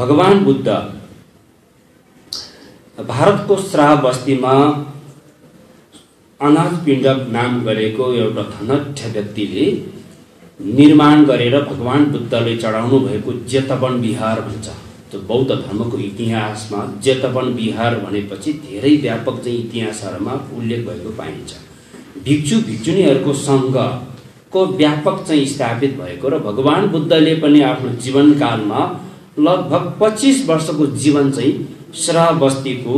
भगवान बुद्ध भारतको श्रावस्तीमा अनाथ पिण्ड नाम गरेको एउटा धनढ्य व्यक्तिले निर्माण गरेर भगवान बुद्धले चढाउनु भएको जेतवन विहार भन्छ। त्यो बौद्ध धर्मको इतिहासमा जेतवन विहार भनेपछि धेरै व्यापक चाहिँ इतिहासहरुमा उल्लेख भएको पाइन्छ। भिक्षु भिक्षुनीहरुको संघको व्यापक चाहिँ स्थापित भएको र भगवान बुद्धले पनि आफ्नो जीवनकालमा लगभग 25 वर्षको जीवन चाहिँ श्रावस्तीको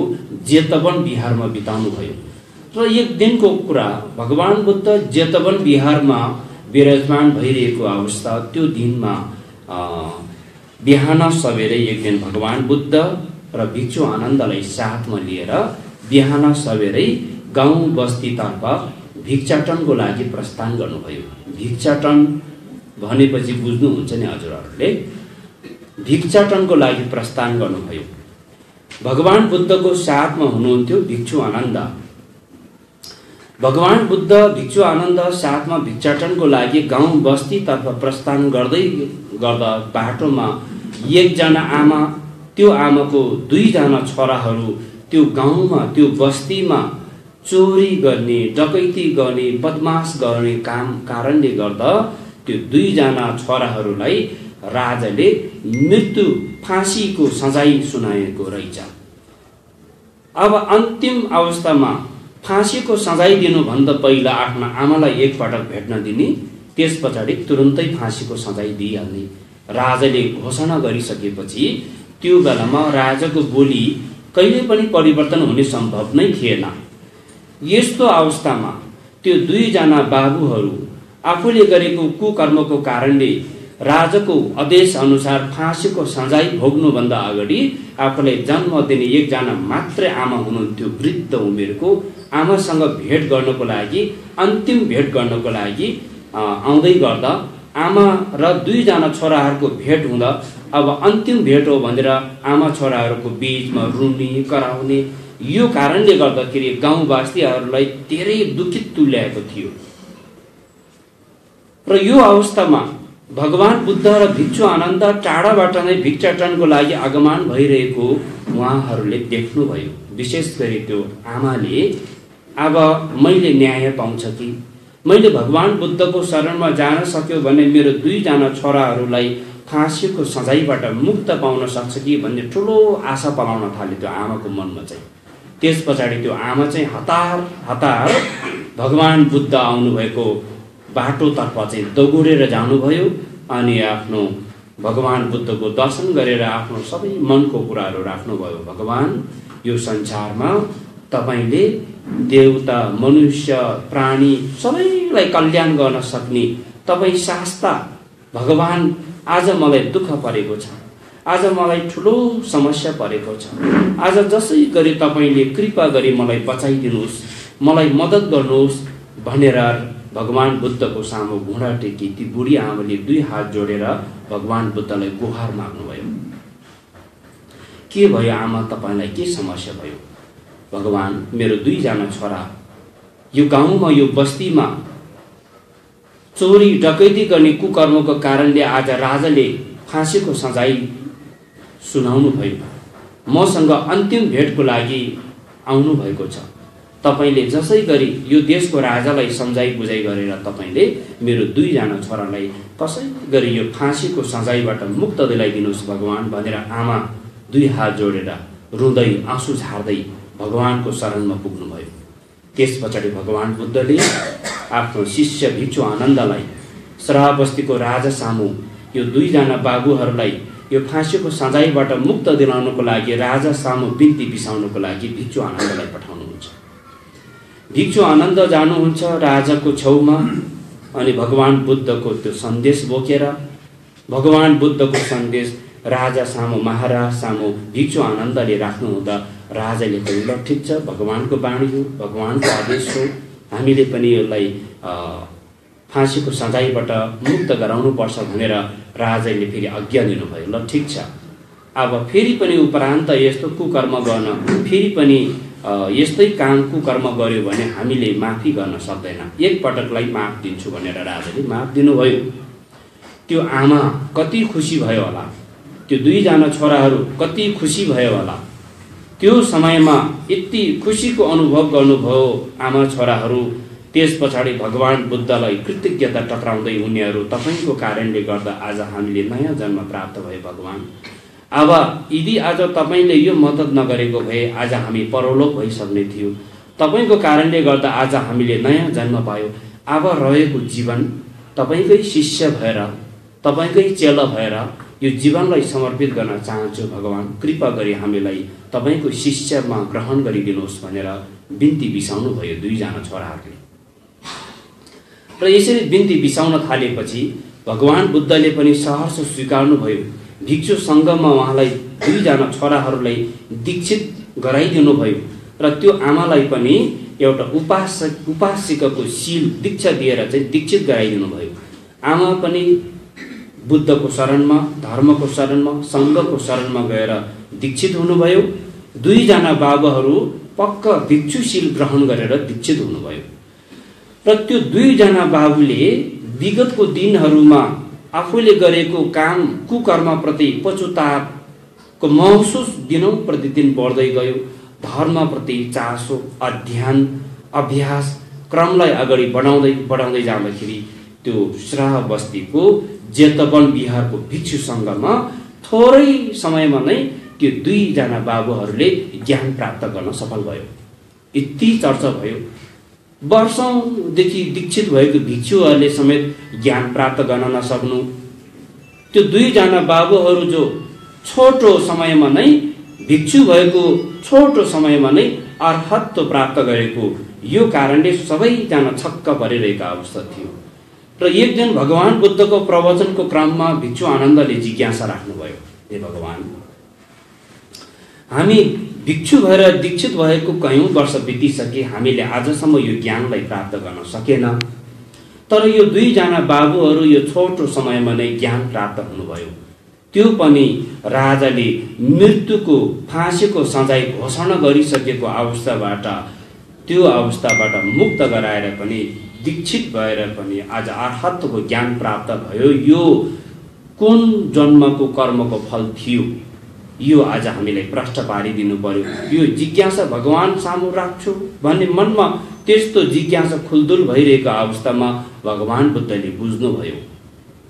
जेतवन विहारमा बिताउनु भयो। र एक दिनको कुरा, भगवान बुद्ध जेतवन विहारमा विराजमान भइरहेको अवस्था, त्यो दिनमा बिहान सबेरै एक दिन भगवान बुद्ध र भिक्षु आनन्दलाई साथमा लिएर बिहान सबेरै गाउँ बस्तीतर्फ भिक्षाटनको लागि प्रस्थान गर्नुभयो। भिक्षाटन भनेपछि बुझ्नुहुन्छ नि हजुरहरूले, भिक्षाटनको लागि प्रस्थान गर्नुभयो। भगवान बुद्धको साथमा हुनुहुन्थ्यो भिक्षु आनन्द। भगवान बुद्ध भिक्षु आनन्द साथमा भिक्षाटनको लागि गाउँ बस्तीतर्फ प्रस्थान गर्दै गर्दा बाटोमा एकजना आमा, त्यो आमाको 2 जना छोराहरू त्यो गाउँमा त्यो बस्तीमा चोरी गर्ने, डकैती गर्ने, बदमाश गर्ने काम कारणले गर्दा त्यो 2 जना छोराहरूलाई राजाले मृत्यु फाँसीको सजाय सुनाएको रहेछ। अब अन्तिम अवस्थामा फाँसीको सजाय दिनुभन्दा पहिला आफ्ना आमालाई एकपटक भेट्न दिने, त्यसपछि तुरुन्तै फाँसीको सजाय दिइहाल्ने राजाले घोषणा गरिसकेपछि त्यो बेलामा राजाको बोली कहिले पनि परिवर्तन हुने सम्भव नै थिएन। यस्तो अवस्थामा त्यो 2 जना बाबुहरू आफूले गरेको कुकर्मको कारणले राजाको आदेश अनुसार फाँसीको सजाय भोग्नुभन्दा अगाडि आफूलाई जन्म दिने एकजना मात्रै आमा हुनुहुन्थ्यो, वृद्ध उमेरको आमासँग भेट गर्नको लागि, अन्तिम भेट गर्नको लागि आउँदै गर्दा आमा र 2 जना छोराहरूको भेट हुँदा अब अन्तिम भेट हो भनेर आमा छोराहरूको बीचमा रुने कराउने, यो कारणले गर्दाखेरि गाउँवासीहरूलाई धेरै दुखित तुल्याएको थियो। र यो अवस्थामा भगवान बुद्ध र भिक्षु आनन्द टाढाबाट नै भिक्षाटनको लागि आगमन भइरहेको उहाँहरूले देख्नुभयो। विशेष गरी त्यो आमाले अब मैले न्याय पाउँछ कि, मैले भगवान बुद्धको शरणमा जान सक्यो भने मेरो 2 जना छोराहरूलाई फाँसीको सजायबाट मुक्त पाउन सक्छ कि भन्ने ठुलो आशा पलाउन थाल्यो त्यो आमाको मनमा चाहिँ। त्यसपछि त्यो आमा चाहिँ हतार भगवान बुद्ध आउनुभएको बाटोतर्फ चाहिँ दगुरेर जानुभयो अनि आफ्नो भगवान बुद्धको दर्शन गरेर आफ्नो सबै मनको कुराहरू राख्नुभयो। भगवान, यो संसारमा तपाईले देवता, मनुष्य, प्राणी सबैलाई कल्याण गर्न सक्ने तपाई शास्ता भगवान, आज मलाई दुःख परेको छ, आज मलाई ठुलो समस्या परेको छ, आज जसै गरी तपाईले कृपा गरी मलाई बचाइदिनुहोस्, मलाई मद्दत गर्नुहोस् भनेर भगवान बुद्धको सामु घुँडा टेकी ती बुढी आमाले 2 हात जोडेर भगवान बुद्धलाई गुहार माग्नुभयो। के भयो आमा, तपाईलाई के समस्या भयो? भगवान, मेरो 2 जना छोरा यो गाउँमा यो बस्तीमा चोरी डकैती गर्ने कुकर्मको कारणले आज राजाले फाँसीको सजाय सुनाउनु भयो। मसँग अन्तिम भेटको लागि आउनु भएको छ। तपाईले जसै गरी यो देशको राजालाई सम्झाइ बुझाइ गरेर तपाईले मेरो 2 जना छोरालाई कसै गरी यो फाँसीको सजायबाट मुक्त दिलाइदिनुहोस् भगवान भनेर आमा 2 हात जोडेर रुँदै आँसु झार्दै भगवानको शरणमा पुग्नुभयो। त्यसपछि भगवान बुद्धले आफ्नो शिष्य भिक्षु आनन्दलाई श्रावस्तीको राजा सामु यो 2 जना बाबुहरूलाई यो फाँसीको सजायबाट मुक्त दिलाउनको लागि राजा सामु बिन्ती बिसाउनको लागि भिक्षु आनन्दलाई पठाउनुहुन्छ। भिक्षु आनन्द जानुहुन्छ राजाको छेउमा अनि भगवान बुद्धको त्यो सन्देश बोकेर, भगवान बुद्धको सन्देश राजा सामु, महाराज सामु भिक्षु आनन्दले राख्नु हुँदा राजाले पनि ल ठिक छ, भगवानको बाणी हो, भगवानको आदेश हो, हामीले पनि यसलाई फाँसीको सजायबाट मुक्त गराउनु पर्छ भनेर राजाले फेरि आज्ञा दिनुभयो। ल ठिक छ, अब फेरि पनि उपरान्त यस्तो कुकर्म गर्न, फेरि पनि यस्तै काम कुकर्म गर्यो भने हामीले माफी गर्न सक्दैन, एक पटकलाई माफ दिन्छु भनेर राजाले माफ दिनुभयो। त्यो आमा कति खुसी भयो होला। त्यो दुईजना छोराहरू कति खुसी भयो होला। त्यो समयमा यति खुसीको अनुभव गर्नुभयो आमा छोराहरू। त्यस पछाडि भगवान बुद्धलाई कृतज्ञता टक्राउँदै उनीहरू तपाईको कारणले गर्दा आज हामीले नयाँ जन्म प्राप्त भयो भगवान। अब यदि आज तपाईले यो मद्दत नगरेको भए आज हामी परलोक भइसक्ने थियो। तपाईको कारणले गर्दा आज हामीले नयाँ जन्म पायो। अब रहेको जीवन तपाईकै शिष्य भएर तपाईकै चेला भएर यो जीवनलाई समर्पित गर्न चाहन्छु भगवान। कृपा गरी हामीलाई तपाईको शिष्यमा ग्रहण गरिदिनुहोस् भनेर बिन्ती बिसाउनु भयो दुईजना छोराहरूले। र यसरी बिन्ती बिसाउन थालेपछि भगवान बुद्धले पनि सहर्ष स्वीकार्नु भयो। भिक्षु सङ्घमा उहाँलाई दुईजना छोराहरूलाई दीक्षित गराइदिनु भयो र त्यो आमालाई पनि एउटा उपासिकाको शील दीक्षा दिएर चाहिँ दीक्षित गराइदिनु भयो। आमा पनि बुद्धको शरणमा, धर्मको शरणमा, सङ्घको शरणमा गएर दीक्षित हुनुभयो। दुईजना बाबुहरू पक्का भिक्षुशील ग्रहण गरेर दीक्षित हुनुभयो। र त्यो दुईजना बाबुले विगतको दिनहरूमा आफूले गरेको काम कुकर्मप्रति पश्चातापको महसुस दिनौं प्रतिदिन बढ्दै गयो। धर्मप्रति चासो, अध्ययन, अभ्यास क्रमलाई अगाडि बढाउँदै जाँदाखेरि त्यो श्राह बस्तीको जेतवन बिहारको भिक्षु सङ्घमा थोरै समयमा नै त्यो दुईजना बाबुहरूले ज्ञान प्राप्त गर्न सफल भयो। यति चर्चा भयो। वर्षौंदेखि दीक्षित भएको भिक्षुहरूले समेत ज्ञान प्राप्त गर्न नसक्नु, त्यो दुईजना बाबुहरू जो छोटो समयमा नै भिक्षु भएको छोटो समयमा नै अर्हत्व प्राप्त गरेको, यो कारणले सबैजना छक्क परिरहेका अवस्था थियो। र एक दिन भगवान बुद्धको प्रवचनको क्रममा भिक्षु आनन्दले जिज्ञासा राख्नुभयो, हे भगवान, हामी भिक्षु भएर दीक्षित भएको कयौं वर्ष बितिसके, हामीले आजसम्म यो ज्ञानलाई प्राप्त गर्न सकेन। तर यो दुईजना बाबुहरू यो छोटो समयमा नै ज्ञान प्राप्त हुनुभयो। त्यो पनि राजाले मृत्युको फाँसीको सजाय घोषणा गरिसकेको अवस्थाबाट, त्यो अवस्थाबाट मुक्त गराएर पनि दीक्षित भएर पनि आज अर्हत्वको ज्ञान प्राप्त भयो। यो कुन जन्मको कर्मको फल थियो, यो आज हामीलाई प्रश्न पारिदिनु पर्यो। यो जिज्ञासा भगवान सामु राख्छु भन्ने मनमा त्यस्तो जिज्ञासा खुल्दुल भइरहेको अवस्थामा भगवान बुद्धले बुझ्नुभयो।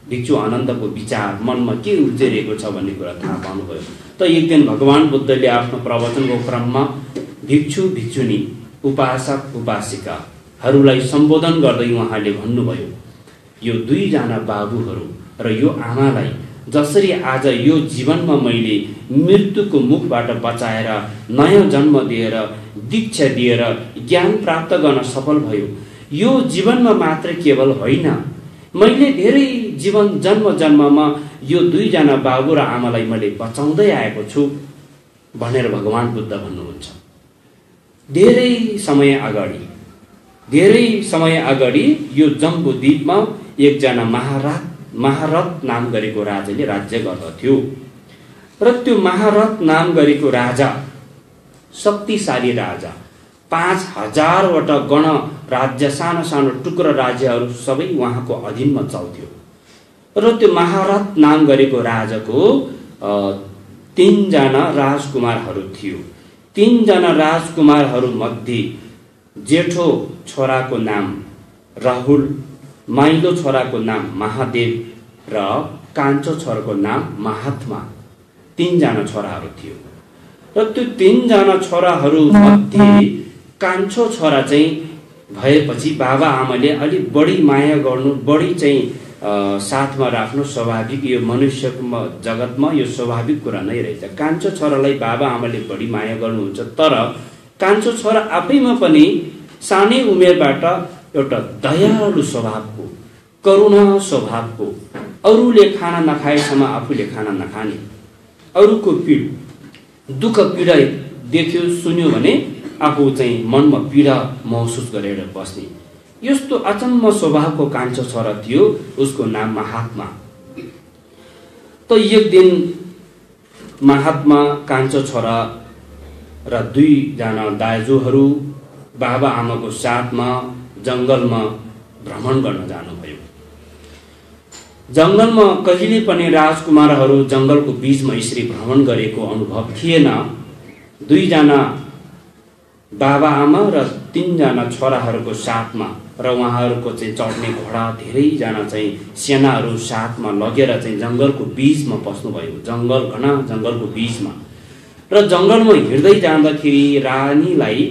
भिक्षु आनन्दको विचार मनमा के उब्जिरहेको छ भन्ने कुरा थाहा पाउनुभयो। त एक दिन भगवान बुद्धले आफ्नो प्रवचनको क्रममा भिक्षु भिक्षुनी, उपासक उपासिकाहरूलाई सम्बोधन गर्दै उहाँले भन्नुभयो, यो दुईजना बाबुहरू र यो आमालाई जसरी आज यो जीवनमा मैले मृत्युको मुखबाट बचाएर नयाँ जन्म दिएर दीक्षा दिएर ज्ञान प्राप्त गर्न सफल भयो, यो जीवनमा मात्र केवल होइन, मैले धेरै जीवन जन्ममा यो दुईजना बाबु र आमालाई मैले बचाउँदै आएको छु भनेर भगवान बुद्ध भन्नुहुन्छ। धेरै समय अगाडि यो जम्बुद्वीपमा एकजना महारथ नाम गरेको राजाले राज्य गर्दथ्यो। र त्यो महारथ नाम गरेको राजा शक्तिशाली राजा, 5000वटा गण राज्य, सानो सानो टुक्रा राज्यहरू सबै उहाँको अधीनमा चल्थ्यो। र त्यो महारथ नाम गरेको राजाको 3 जना राजकुमारहरू थियो। 3 जना राजकुमारहरू मध्ये जेठो छोराको नाम राहुल, माइलो छोराको नाम महादेव र कान्छो छोराको नाम महात्मा, 3 जना छोराहरू थियो। र त्यो 3 जना छोराहरू मध्ये कान्छो छोरा चाहिँ भएपछि बाबा आमाले अलि बढी माया गर्नु, बढी चाहिँ साथमा राख्नु स्वाभाविक, यो मनुष्यको जगतमा यो स्वाभाविक कुरा नै रहेछ। कान्छो छोरालाई बाबा आमाले बढी माया गर्नुहुन्छ। तर कान्छो छोरा आफैमा पनि सानै उमेरबाट एउटा दयालु स्वभावको, करुणा स्वभावको, अरूले खाना नखाएसम्म आफूले खाना नखाने, अरूको दुःख पीडा देख्यो सुन्यो भने आफू चाहिँ मनमा पीडा महसुस गरेर बस्ने, यस्तो अचम्म स्वभावको कान्छो छोरा थियो। उसको नाम महात्मा। त एक दिन महात्मा, कान्छो छोरा र 2 जना दाजुहरू बाबा आमाको साथमा जंगलमा भ्रमण गर्न जानुभयो। जंगलमा कहिले पनि राजकुमारहरू जंगलको बीचमा यसरी भ्रमण गरेको अनुभव थिएन। दुईजना बाबा आमा र तीनजना छोराहरूको साथमा र उहाँहरूको चाहिँ चढ्ने घोडा धेरैजना चाहिँ सेनाहरू साथमा लगेर चाहिँ जंगलको बीचमा पस्नुभयो। जंगल घना जंगलको बीचमा र जंगलमा हिँड्दै जाँदाखेरि रानीलाई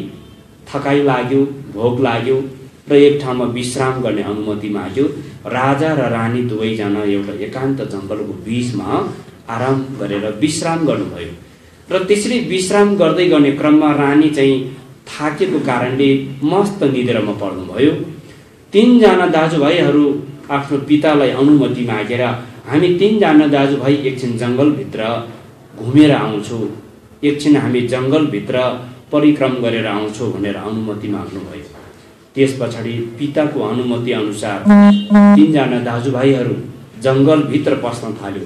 थकाइ लाग्यो, भोक लाग्यो र एक ठाउँमा विश्राम गर्ने अनुमति माग्यो। राजा र रानी दुवैजना एउटा एकान्त जंगलको बीचमा आराम गरेर विश्राम गर्नुभयो र त्यसरी विश्राम गर्दै गर्ने क्रममा रानी चाहिँ थाकेको कारणले मस्त निद्रामा पर्नुभयो। तीनजना दाजुभाइहरू आफ्नो पितालाई अनुमति मागेर हामी तीनजना दाजुभाइ एकछिन जंगलभित्र घुमेर आउँछौँ, एकछिन हामी जंगलभित्र परिक्रम गरेर आउँछौँ भनेर अनुमति माग्नुभयो। त्यस पछाडि पिताको अनुमति अनुसार तीनजना दाजुभाइहरू जंगलभित्र पस्न थाल्यो।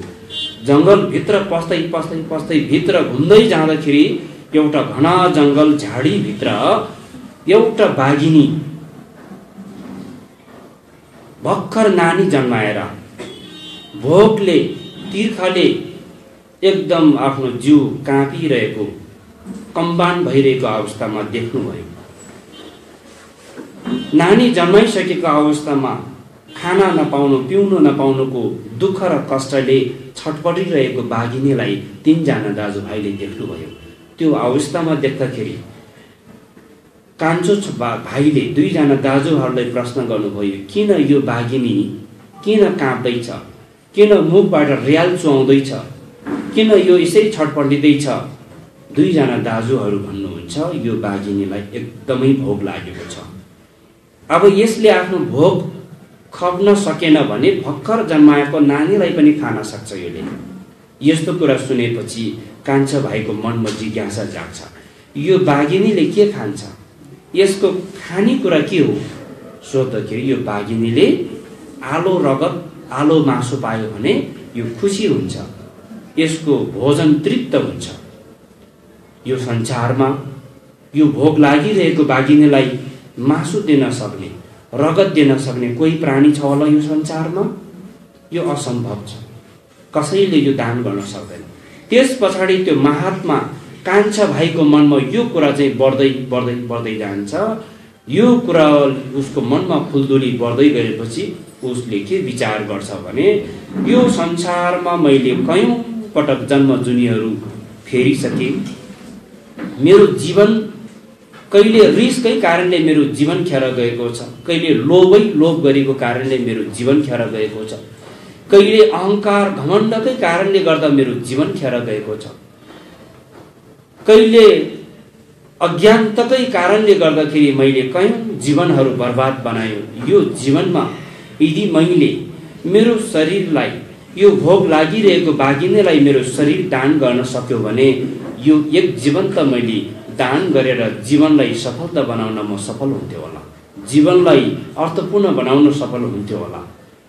जंगलभित्र पस्दै पस्दै पस्दै भित्र घुम्दै जाँदाखेरि एउटा घना जंगल झाडीभित्र एउटा बाघिनी भर्खर नानी जन्माएर भोकले तिर्खाले एकदम आफ्नो जिउ काँपिरहेको, कम्बान भइरहेको अवस्थामा देख्नुभयो। नानी जन्माइसकेको अवस्थामा खाना नपाउनु, पिउनु नपाउनुको दुःख र कष्टले छटपटिरहेको बाघिनीलाई तीनजना दाजुभाइले देख्नुभयो। त्यो अवस्थामा देख्दाखेरि कान्छो भाइले दुईजना दाजुहरूलाई प्रश्न गर्नुभयो, किन यो बाघिनी किन काँप्दैछ, किन मुखबाट रियाल चुहाउँदैछ, किन यो यसरी छटपटिँदैछ? दुईजना दाजुहरू भन्नुहुन्छ, यो बाघिनीलाई एकदमै भोक लागेको छ। अब यसले आफ्नो भोक खप्न सकेन भने भर्खर जन्माएको नानीलाई पनि खान सक्छ यसले। यस्तो कुरा सुनेपछि कान्छा भाइको मनमा जिज्ञासा जाग्छ, यो बाघिनीले के खान्छ, यसको खानेकुरा के हो? सोध्दाखेरि यो बाघिनीले आलो रगत, आलो मासु पायो भने यो खुसी हुन्छ, यसको भोजन तृप्त हुन्छ। यो संसारमा यो भोक लागिरहेको बाघिनीलाई मासु दिन सक्ने, रगत दिन सक्ने कोही प्राणी छ होला यो संसारमा? यो असम्भव छ, कसैले यो दान गर्न सक्दैन। त्यस पछाडि त्यो महात्मा कान्छा भाइको मनमा यो कुरा चाहिँ बढ्दै बढ्दै बढ्दै जान्छ। यो कुरा उसको मनमा फुलदुली बढ्दै गएपछि उसले के विचार गर्छ भने, यो संसारमा मैले कयौं पटक जन्म जुनीहरू फेरिसके, मेरो जीवन कहिले रिसकै कारणले मेरो जीवन खेर गएको छ, कहिले लोभ गरेको कारणले मेरो जीवन खेर गएको छ, कहिले अहंकार घमण्डकै कारणले गर्दा मेरो जीवन खेर गएको छ, कहिले अज्ञानताकै कारणले गर्दाखेरि मैले कयौं जीवनहरू बर्बाद बनायो। यो जीवनमा यदि मैले मेरो शरीरलाई, यो भोग लागिरहेको बाघिनीलाई मेरो शरीर दान गर्न सक्यो भने यो एक जीवन त मैले दान गरेर जीवनलाई सफलता बनाउन म सफल हुन्थ्यो होला, जीवनलाई अर्थपूर्ण बनाउन सफल हुन्थ्यो होला।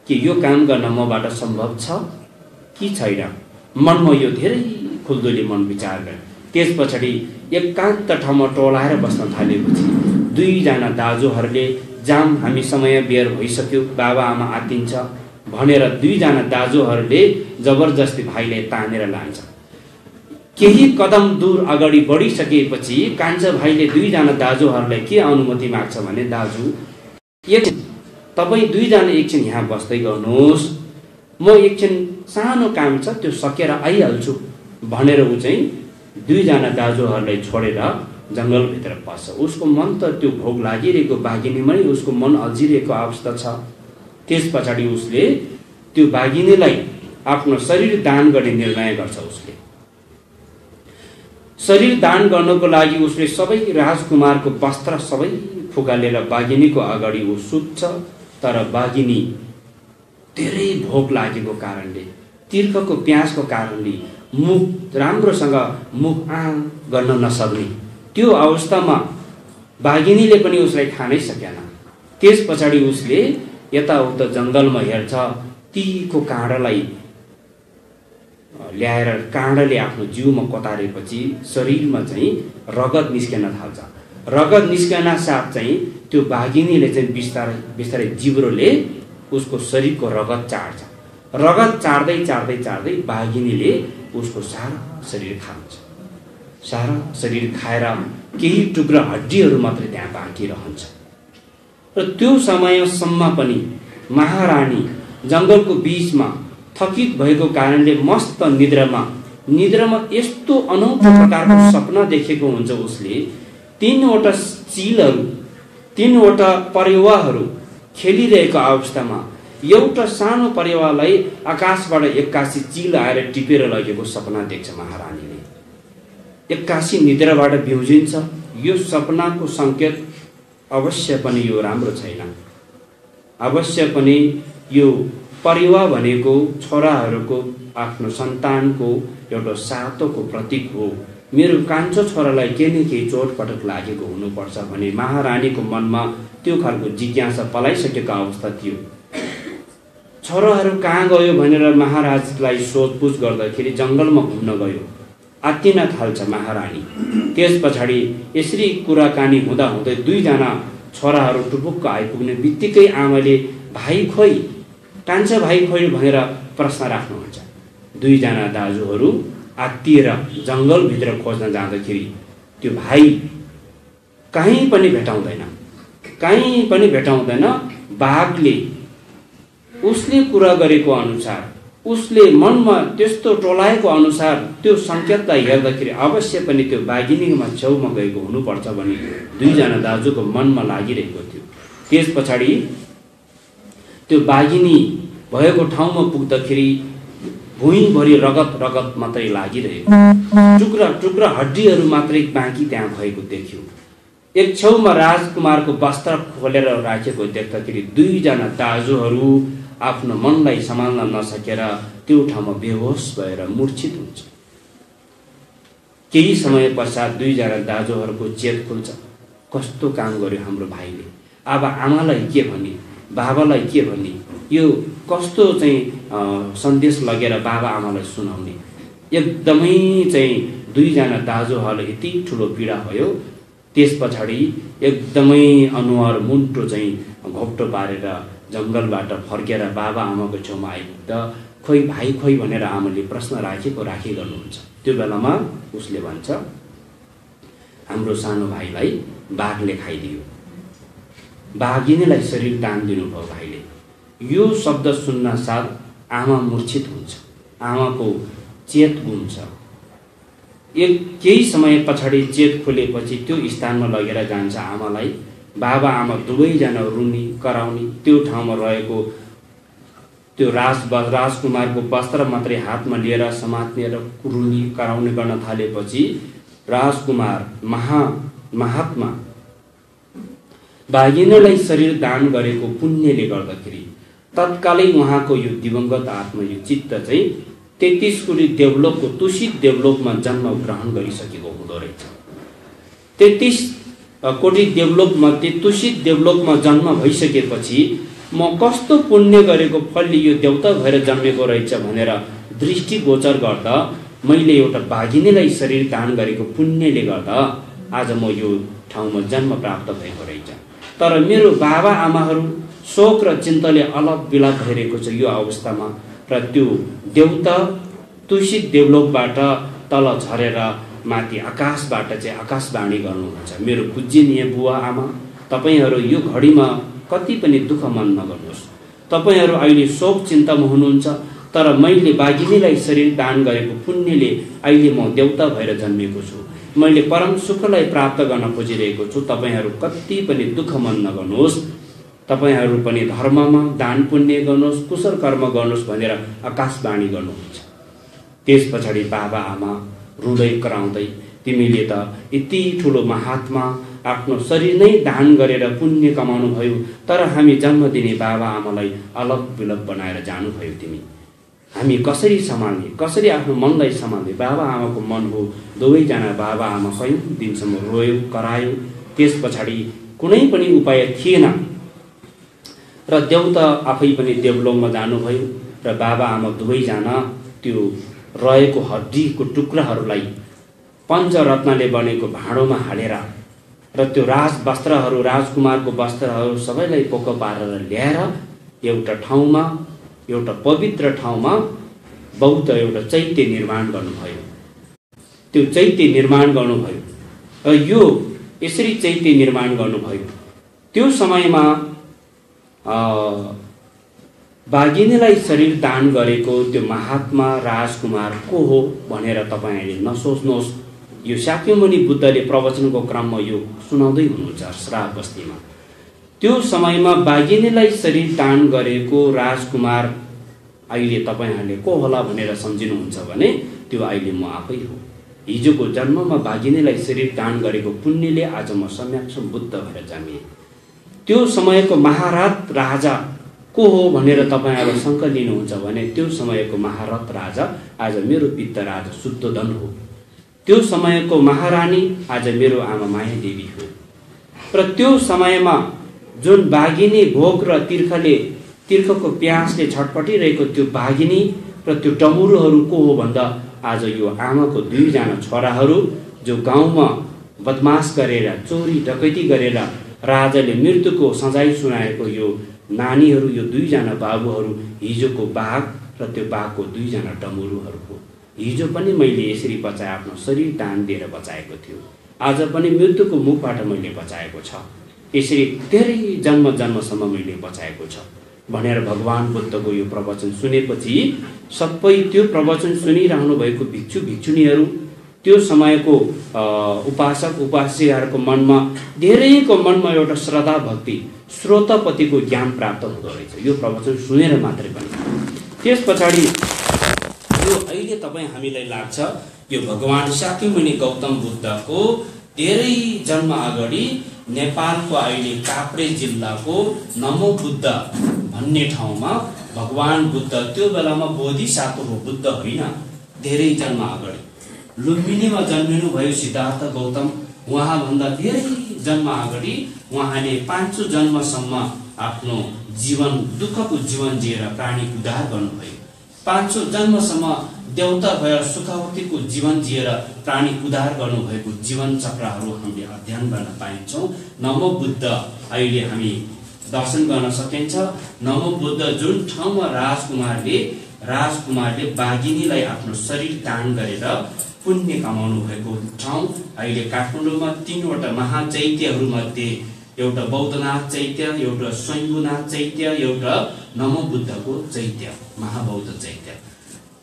के यो काम गर्न मबाट सम्भव छ कि छैन? मनमा यो धेरै खुल्दुली मन विचार गरे। त्यस पछाडि एकान्त ठाउँमा टोलाएर बस्न थालेपछि दुईजना दाजुहरूले जाम हामी समय बेर भइसक्यो, बाबा आमा आत्तिन्छ भनेर दुईजना दाजुहरूले जबरजस्ती भाइले तानेर लान्छ। केही कदम दूर अगाडि बढिसकेपछि कान्छा भाइले दुईजना दाजुहरूलाई के अनुमति माग्छ भने, दाजु तपाईँ दुईजना एकछिन यहाँ बस्दै गर्नुहोस्, म एकछिन सानो काम छ त्यो सकेर आइहाल्छु भनेर ऊ चाहिँ दुईजना दाजुहरूलाई छोडेर जंगलभित्र पस्छ। उसको मन त त्यो भोग लागिरहेको बाघिनीमै उसको मन अल्झिरहेको अवस्था छ। त्यस पछाडि उसले त्यो बाघिनीलाई आफ्नो शरीर दान गर्ने निर्णय गर्छ। उसले शरीर दान गर्नको लागि उसले सबै राजकुमारको वस्त्र सबै फुकालेर बाघिनीको अगाडि ऊ सुत्छ। तर बाघिनी धेरै भोक लागेको कारणले, तिर्खको प्यासको कारणले मुख राम्रोसँग मुख गर्न नसक्ने त्यो अवस्थामा बाघिनीले पनि उसलाई खानै सकेन। त्यस पछाडि उसले यताउता जंगलमा हेर्छ, तीको काँडालाई ल्याएर काँडाले आफ्नो जिउमा कतारेपछि शरीरमा चाहिँ रगत निस्कन थाल्छ। रगत निस्कन साथ चाहिँ त्यो बाघिनीले चाहिँ बिस्तारै बिस्तारै जिब्रोले उसको शरीरको रगत चाट्छ रगत चाड्दै चाड्दै चाड्दै बाघिनीले उसको सारा शरीर खान्छ। सारा शरीर खाएर केही टुक्रा हड्डीहरू मात्रै त्यहाँ बाँकी रहन्छ। र त्यो समयसम्म पनि महारानी जङ्गलको बीचमा थकित भएको कारणले मस्त निद्रामा यस्तो अनौठो प्रकारको सपना देखेको हुन्छ। उसले 3वटा चिलहरू 3वटा परेवाहरू खेलिरहेको अवस्थामा एउटा सानो परेवालाई आकाशबाट एक्कासी चिल आएर टिपेर लगेको सपना देख्छ महारानीले। एक्कासी निद्राबाट बिउजिन्छ। यो सपनाको संकेत अवश्य पनि यो राम्रो छैन। अवश्य पनि यो परेवा भनेको छोराहरूको आफ्नो सन्तानको एउटा सातोको प्रतीक हो। मेरो कान्छो छोरालाई केही न केही चोटपटक लागेको हुनुपर्छ भने महारानीको मनमा त्यो खालको जिज्ञासा पलाइसकेको अवस्था थियो। छोराहरू कहाँ गयो भनेर महाराजलाई सोधपुछ गर्दाखेरि जङ्गलमा घुम्न गयो आत्तिन थाल्छ महारानी। त्यस पछाडि यसरी कुराकानी हुँदा हुँदै 2जना छोराहरू टुपुक्क आइपुग्ने बित्तिकै आमाले भाइ खोइ कान्छा भाइ खोइ भनेर प्रश्न राख्नुहुन्छ। 2जना दाजुहरू आत्तिएर जङ्गलभित्र खोज्न जाँदाखेरि त्यो भाइ कहीँ पनि भेटाउँदैन। बाघले उसले कुरा गरेको अनुसार उसले मनमा त्यस्तो टोलाएको अनुसार त्यो संकेतलाई हेर्दाखेरि अवश्य पनि त्यो बाघिनीमा छेउमा गएको हुनुपर्छ भन्ने 2जना दाजुको मनमा लागिरहेको थियो। त्यस पछाडि त्यो बाघिनी भएको ठाउँमा पुग्दाखेरि भुइँभरि रगत मात्रै लागिरहेको, टुक्रा टुक्रा हड्डीहरू मात्रै बाँकी त्यहाँ भएको देख्यो। एक छेउमा राजकुमारको वस्त्र खोलेर राखेको देख्दाखेरि 2जना दाजुहरू आफ्नो मनलाई सम्हाल्न नसकेर त्यो ठाउँमा बेहोस भएर मूर्छित हुन्छ। केही समय पश्चात 2जना दाजुहरूको चेत खुल्छ। कस्तो काम गर्यो हाम्रो भाइले, अब आमालाई के भन्ने, बाबालाई के भन्ने, यो कस्तो चाहिँ सन्देश लगेर बाबा आमालाई सुनाउने। एकदमै चाहिँ 2जना दाजुहरूलाई यति ठुलो पीडा भयो। त्यस पछाडि एकदमै अनुहार मुन्टो चाहिँ घोप्टो पारेर जङ्गलबाट फर्केर बाबा आमाको छेउमा आइपुग्दा खोइ भाइ खोइ भनेर आमाले प्रश्न राखी गर्नुहुन्छ। त्यो बेलामा उसले भन्छ हाम्रो सानो भाइलाई बाघले खाइदियो, बाघिनीलाई शरीर दान दिनुभयो भाइले। यो शब्द सुन्न साथ आमा मूर्छित हुन्छ, आमाको चेत गुम्छ। केही समय पछाडि चेत खोलेपछि त्यो स्थानमा लगेर जान्छ आमालाई। बाबा आमा दुवैजना रुनी कराउने। त्यो ठाउँमा रहेको त्यो राजकुमारको वस्त्र मात्रै हातमा लिएर समात्ने र रुनी कराउने गर्न थालेपछि राजकुमार महात्मा बाघिनीलाई शरीर दान गरेको पुण्यले गर्दाखेरि तत्कालै उहाँको यो दिवंगत आत्मा यो चित्त चाहिँ 33 कोटी देवलोकको तुषित देवलोकमा जन्म ग्रहण गरिसकेको हुँदो रहेछ। 33 कोटी देवलोक मध्ये तुषित देवलोकमा जन्म भइसकेपछि म कस्तो पुण्य गरेको फलले यो देवता भएर जन्मेको रहेछ भनेर दृष्टिगोचर गर्दा मैले एउटा बाघिनीलाई शरीर दान गरेको पुण्यले गर्दा आज म यो ठाउँमा जन्म प्राप्त भएको रहेछ। तर मेरो बाबा आमाहरू शोक र चिन्ताले अलग बिलाप भइरहेको छ यो अवस्थामा। र त्यो देवता तुषित देवलोकबाट तल झरेर माथि आकाशबाट चाहिँ आकाशवाणी गर्नुहुन्छ, मेरो पूज्यनीय बुवा आमा, तपाईहरू यो घडीमा कति पनि दुःख मन नगर्नुहोस्। तपाईहरू अहिले शोक चिन्तामा हुनुहुन्छ, तर मैले बाघिनीलाई शरीर दान गरेको पुण्यले अहिले म देवता भएर जन्मेको छु। मैले परम सुखलाई प्राप्त गर्न खोजिरहेको छु। तपाईहरू कति पनि दुःख मन नगर्नुहोस्। तपाईहरू पनि धर्ममा दान पुण्य गर्नुहोस्, कुशल कर्म गर्नुहोस् भनेर आकाशवाणी गर्नुहुन्छ। त्यस पछाडि बाबा आमा रुँदै कराउँदै तिमीले त यति ठुलो महात्मा आफ्नो शरीर नै दान गरेर पुण्य कमाउनु भयो, तर हामी जन्म दिने बाबा आमालाई अलग विलग बनाएर जानुभयो। तिमी हामी कसरी सम्हाल्ने, कसरी आफ्नो मनलाई सम्हाल्ने? बाबा आमाको मन हो। दुवैजना बाबा आमा कयौं दिनसम्म रोयो करायो। त्यस पछाडि कुनै पनि उपाय थिएन र देवता आफै पनि देवलोकमा जानुभयो र बाबा आमा दुवैजना त्यो रहेको हड्डीको टुक्राहरूलाई पञ्चरत्नले बनेको भाँडोमा हालेर र त्यो राजवस्त्रहरू राजकुमारको वस्त्रहरू सबैलाई पोको पारेर ल्याएर एउटा ठाउँमा एउटा पवित्र ठाउँमा बौद्ध एउटा चैत्य निर्माण गर्नुभयो। त्यो चैत्य निर्माण गर्नुभयो र यो यसरी चैत्य निर्माण गर्नुभयो। त्यो समयमा बाघिनीलाई शरीर दान गरेको त्यो महात्मा राजकुमार को हो भनेर तपाईहरूले नसोच्नुहोस्। यो शाक्यमुनि बुद्धले प्रवचनको क्रममा यो सुनाउँदै हुनुहुन्छ श्राप बस्तीमा। त्यो समयमा बाघिनीलाई शरीर दान गरेको राजकुमार अहिले तपाईहरूले को होला भनेर सम्झिनुहुन्छ भने त्यो अहिले म आफै हो। हिजोको जन्ममा बाघिनीलाई शरीर दान गरेको पुण्यले आज म सम्यक्ष बुद्ध भएर जन्मिएँ। त्यो समयको महारथ राजा को हो भनेर तपाईहरु शङ्का लिनुहुन्छ भने त्यो समयको महारथ राजा आज मेरो पिता राजा शुद्धोधन हो। त्यो समयको महारानी आज मेरो आमा माया देवी हो। र त्यो समयमा जुन बाघिनी भोक र तिर्खको प्यासले छटपटिरहेको त्यो बाघिनी र त्यो डमरुहरू को हो भन्दा आज यो आमाको दुईजना छोराहरू जो गाउँमा बदमास गरेर चोरी डकैती गरेर राजाले मृत्युको सजाय सुनाएको यो नानीहरू, यो दुईजना बाबुहरू हिजोको बाघ र त्यो बाघको दुईजना डमरुहरू हो। हिजो पनि मैले यसरी बचाए, आफ्नो शरीर दान दिएर बचाएको थियो। आज पनि मृत्युको मुखबाट मैले बचाएको छ। यसरी धेरै जन्म जन्मसम्म मैले बचाएको छ भनेर भगवान बुद्धको यो प्रवचन सुनेपछि सबै त्यो प्रवचन सुनिरहनु भएको भिक्षु भिक्षुणीहरू, त्यो समयको उपासक उपासिकाहरूको मनमा धेरैको मनमा एउटा श्रद्धा भक्ति श्रोतापतिको ज्ञान प्राप्त हुँदो रहेछ यो प्रवचन सुनेर मात्रै पनि। त्यस पछाडि यो अहिले तपाईँ हामीलाई लाग्छ यो भगवान शाक्यमुनि गौतम बुद्धको धेरै जन्म अगाडि नेपालको अहिले काभ्रे जिल्लाको नमो बुद्ध भन्ने ठाउँमा भगवान बुद्ध त्यो बेलामा बोधिसत्व हो, बुद्ध होइन। धेरै जन्म अगाडि लुम्बिनीमा जन्मिनु भयो सिद्धार्थ गौतम। उहाँभन्दा धेरै जन्म अगाडि उहाँले 500 जन्मसम्म आफ्नो जीवन दुःखको जीवन जिएर प्राणी उद्धार गर्नुभयो। 500 जन्मसम्म देवता भएर सुखावतीको जीवन जिएर प्राणी उद्धार गर्नुभएको जीवन चक्रहरू हामीले अध्ययन गर्न पाइन्छौँ। नमो बुद्ध अहिले हामी दर्शन गर्न सकिन्छ। नमो बुद्ध जुन ठाउँमा राजकुमारले बाघिनीलाई आफ्नो शरीर दान गरेर पुण्य कमाउनु भएको ठाउँ अहिले काठमाडौँमा 3वटा महाचैत्यहरूमध्ये एउटा बौद्धनाथ चैत्य, एउटा स्वयम्भूनाथ चैत्य, एउटा नमो बुद्धको चैत्य, महाबौद्ध चैत्य।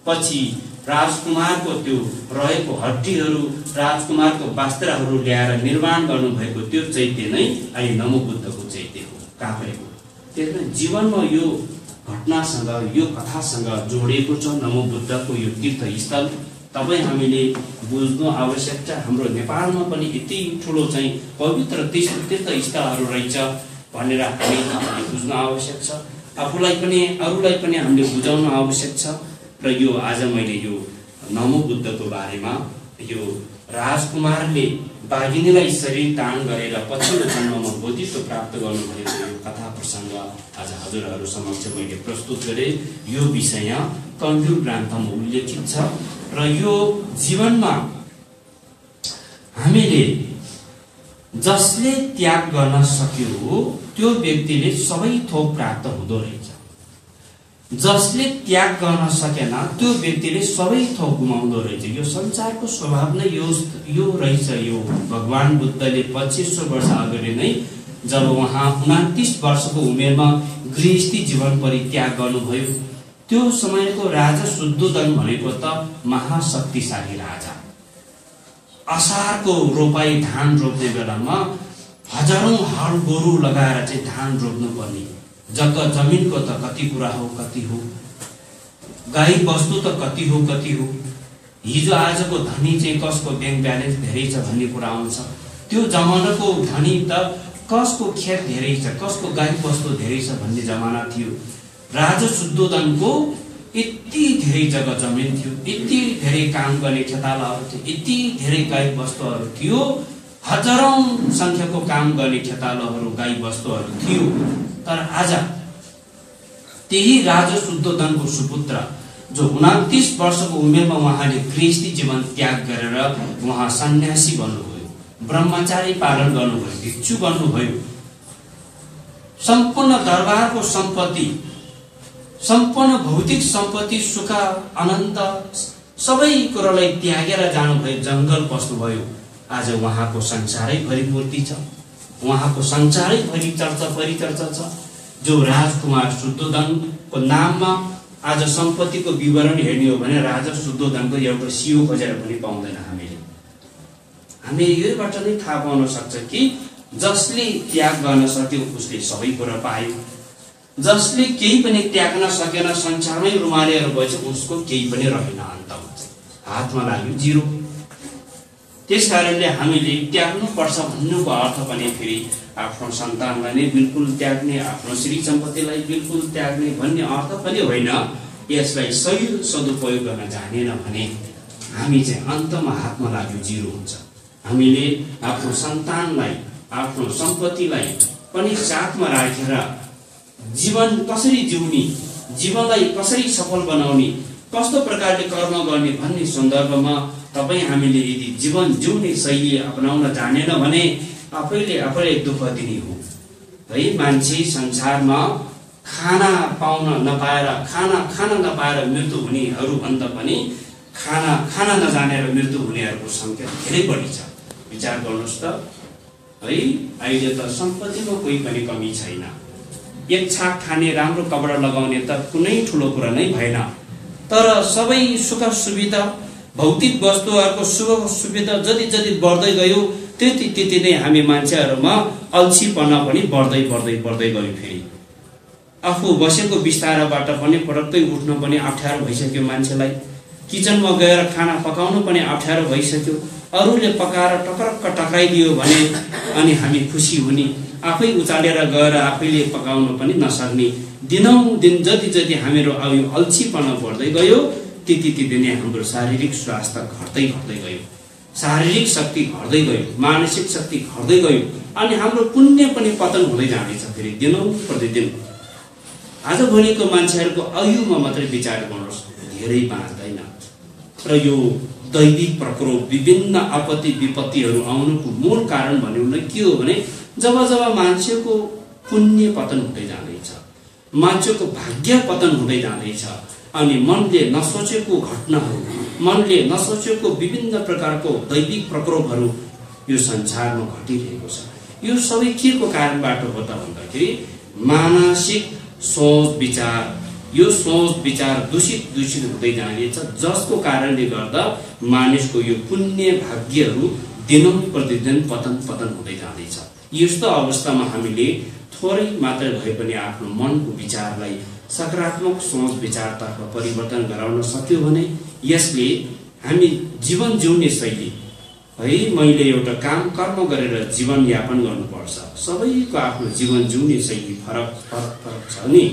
पछि राजकुमारको त्यो रहेको हड्डीहरू, राजकुमारको वस्त्रहरू ल्याएर निर्माण गर्नुभएको त्यो चैत्य नै अहिले नमो बुद्धको चैत्य हो, काभ्रेको। त्यसैले जीवनमा यो घटनासँग यो कथासँग जोडिएको छ नमो बुद्धको यो तीर्थस्थल। तपाईँ हामीले बुझ्नु आवश्यक छ। हाम्रो नेपालमा पनि यति ठुलो चाहिँ पवित्र तीर्थस्थलहरू रहेछ भनेर हामीले बुझ्नु आवश्यक छ। आफूलाई पनि अरूलाई पनि हामीले बुझाउनु आवश्यक छ। र यो आज मैले यो नमो बुद्धको बारेमा यो राजकुमारले बाघिनीलाई शरीर दान गरेर पछिल्लो जन्ममा बोधित्व प्राप्त गर्नुभएको यो कथा प्रसङ्ग आज हजुरहरू समक्ष मैले प्रस्तुत गरेँ। यो विषय कण्डुर ग्रन्थमा उल्लेखित छ र यो जीवनमा हामीले जसले त्याग गर्न सक्यो त्यो व्यक्तिले सबै थोक प्राप्त हुँदो रहेछ। जसले त्याग गर्न सकेन त्यो व्यक्तिले सबै थोक गुमाउँदो रहेछ। यो संसारको स्वभाव नै यो रहेछ। यो भगवान बुद्धले 2500 वर्ष अगाडि नै जब उहाँ 29 वर्षको उमेरमा गृहस्थी जीवन परित्याग गर्नुभयो, त्यो समयको राजा शुद्धोधन भनेको त महाशक्तिशाली राजा। असारको रोपाई धान रोप्ने बेलामा हजारौं हल गोरु लगाएर चाहिँ धान रोप्नु पर्ने। जग्गा जमिनको त कति कुरा हो, कति हो, गाई वस्तु त कति हो। हिजो आजको धनी चाहिँ कसको ब्याङ्क ब्यालेन्स धेरै छ भन्ने कुरा आउँछ। त्यो जमानाको धनी त कसको खेत धेरै छ, कसको गाई वस्तु धेरै छ भन्ने जमाना थियो। राजा शुद्धोधनको यति धेरै जग्गा जमिन थियो, यति धेरै काम गर्ने खेतालाहरू थियो, यति धेरै गाई वस्तुहरू थियो, हजारौं संख्याको काम गर्ने खेतालाहरू गाई वस्तुहरू थियो। तर आज त्यही राजा शुद्धोधनको सुपुत्र जो 29 वर्षको उमेरमा उहाँले गृहस्थी जीवन त्याग गरेर उहाँ सन्यासी बन्नुभयो, ब्रह्मचारी पालन गर्नुभयो, भिक्षु बन्नुभयो। सम्पूर्ण दरबारको सम्पत्ति सम्पूर्ण भौतिक सम्पत्ति सुख अनन्त सबै कुरालाई त्यागेर जानुभयो, जङ्गल बस्नुभयो। आज उहाँको संसारैभरि मूर्ति छ, उहाँको संसारैभरि चर्चा परिचर्चा छ। जो राजकुमार शुद्धोधनको नाममा आज सम्पत्तिको विवरण हेर्ने हो भने राजा शुद्धोधनको एउटा सियो खोजेर पनि पाउँदैन। हामी योबाट नै थाहा पाउन सक्छ कि जसले त्याग गर्न सक्यो उसले सबै कुरा पायो, जसले केही पनि त्याग्न सकेन, संसारमै रुमालेर बस्छ, उसको केही पनि रहेन, अन्त हुन्छ, हातमा लाग्यो जिरो। त्यसकारणले हामीले त्याग्नु पर्छ भन्नुको अर्थ पनि फेरि आफ्नो सन्तानलाई नै बिल्कुल त्याग्ने, आफ्नो श्री सम्पत्तिलाई बिल्कुल त्याग्ने भन्ने अर्थ पनि होइन। यसलाई सही सदुपयोग गर्न जानेन भने हामी चाहिँ अन्तमा हातमा लाग्यो जिरो हुन्छ। हामीले आफ्नो सन्तानलाई, आफ्नो सम्पत्तिलाई पनि साथमा राखेर जीवन कसरी जिउने, जीवनलाई कसरी सफल बनाउने, कस्तो प्रकारले कर्म गर्ने भन्ने सन्दर्भमा हामीले यदि जीवन जिउने शैली अपनाउन जानेन भने आफैले दुःख दिने हो है। मान्छे संसारमा खाना पाउन नपाएर, खाना नपाएर मृत्यु हुनेहरू भन्दा पनि खाना नजानेर मृत्यु हुनेहरूको संख्या धेरै बढी छ। विचार गर्नुहोस् त है। अहिले त सम्पत्तिमा कोही पनि कमी छैन। एक छाक खाने, राम्रो कपडा लगाउने त कुनै ठुलो कुरा नै भएन। तर सबै सुख सुविधा, भौतिक वस्तुहरूको सुख सुविधा जति बढ्दै गयो त्यति नै हामी मान्छेहरूमा अल्छीपना पनि बढ्दै गयो। फेरि आफू बसेको बिस्ताराबाट पनि पटक्कै उठ्न पनि अप्ठ्यारो भइसक्यो मान्छेलाई। किचनमा गएर खाना पकाउनु पनि अप्ठ्यारो भइसक्यो। अरूले पकाएर टक्रक्क टक्राइदियो भने अनि हामी खुसी हुने, आफै उचालेर गएर आफैले पकाउन पनि नसक्ने। दिनौदिन जति हामीहरू अल्छीपना बढ्दै गयो त्यति नै हाम्रो शारीरिक स्वास्थ्य घट्दै गयो, शारीरिक शक्ति घट्दै गयो, मानसिक शक्ति घट्दै गयो, अनि हाम्रो पुण्य पनि पतन हुँदै जानेछ। फेरि दिनौं प्रतिदिन आजभोलिको मान्छेहरूको आयुमा मात्रै विचार गर्नुहोस्, धेरै बाँच्दैन। र यो दैविक प्रकोप, विभिन्न आपत्ति विपत्तिहरू आउनुको मूल कारण भन्नु के हो भने जब मान्छेको पुण्य पतन हुँदै जाँदैछ, मान्छेको भाग्य पतन हुँदै जाँदैछ, अनि मनले नसोचेको घटनाहरू, मनले नसोचेको विभिन्न प्रकारको दैविक प्रकोपहरू यो संसारमा घटिरहेको छ। यो सबै के को कारणबाट हो त भन्दाखेरि मानसिक सोच विचार, यो सोच विचार दूषित हुँदै जानेछ, जसको कारणले गर्दा मानिसको यो पुण्य भाग्यहरू दिनौं प्रतिदिन पतन हुँदै जाँदैछ। यस्तो अवस्थामा हामीले थोरै मात्र भए पनि आफ्नो मनको विचारलाई सकारात्मक सोच विचारतर्फ परिवर्तन गराउन सक्यो भने यसले हामी जीवन जिउने शैली है, मैले एउटा काम कर्म गरेर जीवन यापन गर्नुपर्छ, सबैको आफ्नो जीवन जिउने शैली फरक छ नि।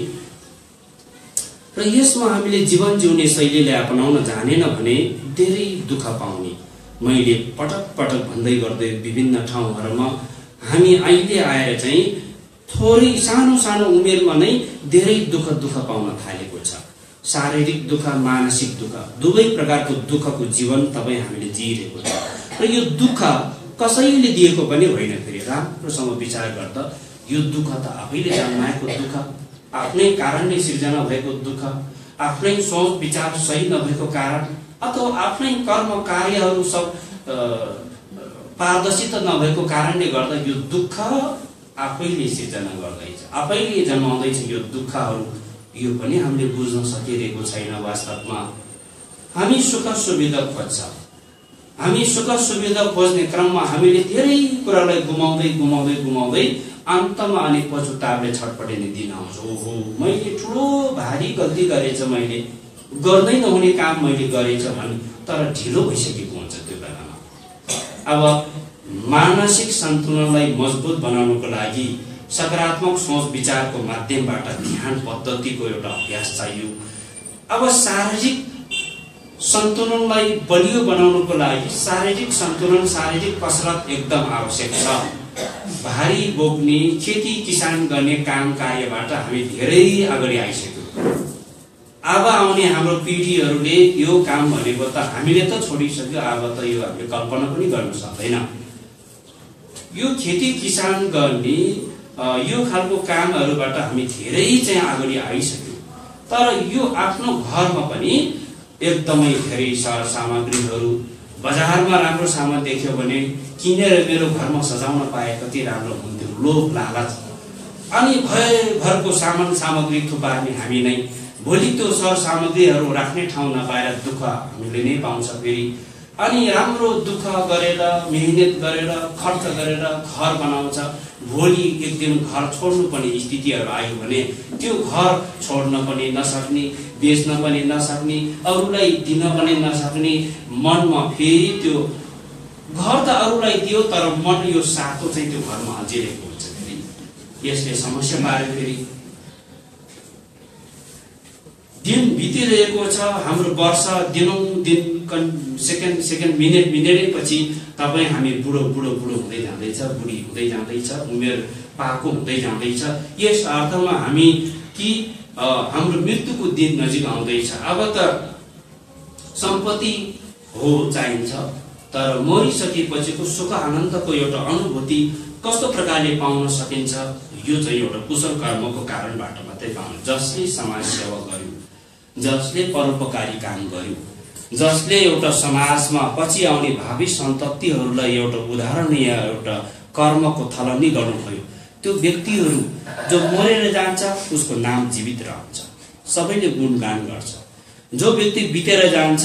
र यसमा हामीले जीवन जिउने शैलीलाई अपनाउन जानेन भने धेरै दुःख पाउने। मैले पटक भन्दै गर्दै विभिन्न ठाउँहरूमा हामी अहिले आएर चाहिँ थोरै सानो उमेरमा नै धेरै दुःख पाउन थालेको छ। शारीरिक दुःख, मानसिक दुःख, दुवै प्रकारको दुःखको जीवन हामीले जिइरहेको छ। र यो दुःख कसैले दिएको पनि होइन। फेरि राम्रोसँग विचार गर्दा यो दुःख त आफैले जन्माएको दुःख, आफ्नै कारणले सिर्जना भएको दुःख, आफ्नै सोच विचार सही नभएको कारण, अथवा आफ्नै कर्म कार्यहरू सब पारदर्शिता नभएको कारणले गर्दा यो दुःख आफैले सिर्जना गर्दैछ, आफैले जन्माउँदैछ। यो दुःखहरू यो पनि हामीले बुझ्न सकिरहेको छैन। वास्तवमा हामी सुख सुविधा खोज्छ, हामी सुख सुविधा खोज्ने क्रममा हामीले धेरै कुरालाई गुमाउँदै अन्तमा अनि पछुतावले छटपटिने दिन आउँछ। ओहो, मैले ठुलो भारी गल्ती गरेछ, मैले गर्दै नहुने काम मैले गरेछ भने, तर ढिलो भइसकेको हुन्छ त्यो बेलामा। अब मानसिक सन्तुलनलाई मजबुत बनाउनको लागि सकारात्मक सोच विचारको माध्यमबाट ध्यान पद्धतिको एउटा अभ्यास चाहियो। अब शारीरिक सन्तुलनलाई बलियो बनाउनको लागि शारीरिक सन्तुलन, शारीरिक कसरत एकदम आवश्यक छ। भारी बोक्ने, खेती किसान गर्ने काम कार्यबाट हामी धेरै अगाडि आइसक्यौँ। अब आउने हाम्रो पिढीहरूले यो काम भनेको त हामीले त छोडिसक्यो, अब त यो हामीले कल्पना पनि गर्न सक्दैन। यो खेती किसान गर्ने यो खालको कामहरूबाट हामी धेरै चाहिँ अगाडि आइसक्यौँ। तर यो आफ्नो घरमा पनि एकदमै धेरै सरसामग्रीहरू बजारमा राम्रो सामान देख्यो भने किनेर मेरो घरमा सजाउन पाए कति राम्रो हुन्थ्यो, लोभ लालच। अनि भरको सामान सामग्री थुपार्ने हामी नै भोलि त्यो सरसामग्रीहरू राख्ने ठाउँ नपाएर दुःख हामीले नै पाउँछ फेरि। अनि राम्रो दुःख गरेर मेहनत गरेर खर्च गरेर घर बनाउँछ, भोलि एक दिन घर छोड्नु पर्ने स्थितिहरू आयो भने त्यो घर छोड्न पनि नसक्ने, बेच्न पनि नसक्ने, अरूलाई दिन पनि नसक्ने, मनमा फेरि त्यो घर त अरूलाई दियो तर मन यो सातो चाहिँ त्यो घरमा अझिरहेको हुन्छ। फेरि यसले समस्या पार्यो। फेरि दिन बितिरहेको छ, हाम्रो वर्ष दिनौदिन सेकेन्ड मिनेटै पछि तपाईँ हामी बुढो हुँदै जाँदैछ, बुढी हुँदै जाँदैछ, उमेर पाको हुँदै जाँदैछ। यस अर्थमा हामी कि हाम्रो मृत्युको दिन नजिक आउँदैछ। अब त सम्पत्ति हो चाहिन्छ, तर मरिसकेपछिको सुख आनन्दको एउटा अनुभूति कस्तो प्रकारले पाउन सकिन्छ, यो चाहिँ एउटा कुशल कर्मको कारणबाट मात्रै पाउनु। जसले समाज सेवा गर्यो, जसले परोपकारी काम गर्यो, जसले एउटा समाजमा पछि आउने भावी सन्ततिहरूलाई एउटा उदाहरणीय एउटा कर्मको थलनी गर्नुभयो, त्यो व्यक्तिहरू जो मरेर जान्छ उसको नाम जीवित रहन्छ, सबैले गुणगान गर्छ। जो व्यक्ति बितेर जान्छ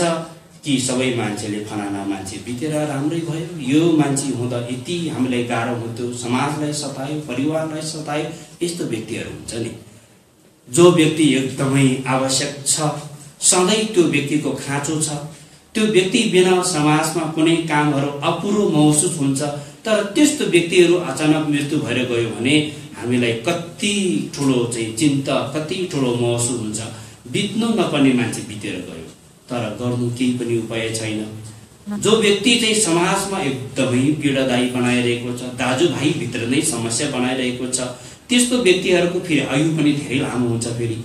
कि सबै मान्छेले फलाना मान्छे बितेर राम्रै भयो, यो मान्छे हुँदा यति हामीलाई गाह्रो हुन्थ्यो, समाजलाई सतायो, परिवारलाई सतायो, यस्तो व्यक्तिहरू हुन्छ नि। जो व्यक्ति एकदमै आवश्यक छ, सधैँ त्यो व्यक्तिको खाँचो छ, त्यो व्यक्ति बिना समाजमा कुनै कामहरू अपुरो महसुस हुन्छ। तर त्यस्तो व्यक्तिहरू अचानक मृत्यु भएर गयो भने हामीलाई कति ठुलो चाहिँ चिन्ता, कति ठुलो महसुस हुन्छ। बित्नु नपर्ने मान्छे बितेर गयो, तर गर्नु केही पनि उपाय छैन। जो व्यक्ति चाहिँ समाजमा एकदमै पीडादायी बनाइरहेको छ, दाजुभाइ भित्र नै समस्या बनाइरहेको छ, त्यस्तो व्यक्तिहरूको फेरि आयु पनि धेरै लामो हुन्छ। फेरि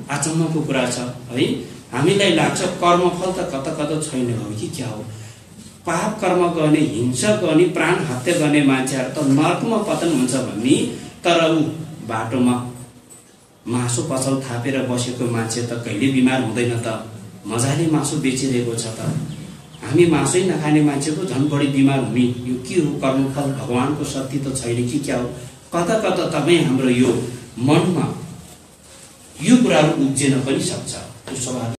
अचम्मको कुरा छ है, हामीलाई लाग्छ कर्मफल त कता कता छैन हो कि क्या हो। पाप कर्म गर्ने, हिंसा गर्ने, प्राण हत्या गर्ने मान्छेहरू त नर्कमा पतन हुन्छ भन्ने, तर ऊ बाटोमा मासु पसल थापेर बसेको मान्छे त कहिले बिमार हुँदैन त, मजाले मासु बेचिरहेको छ त। हामी मासुै नखाने मान्छेको झन् बढी बिमार हुने, यो के हो? कर्मफल भगवानको शक्ति त छैन कि क्या हो? कता कता तपाईँ हाम्रो यो मनमा यो कुराहरू उब्जिन पनि सक्छ। त्यो स्वाभाविक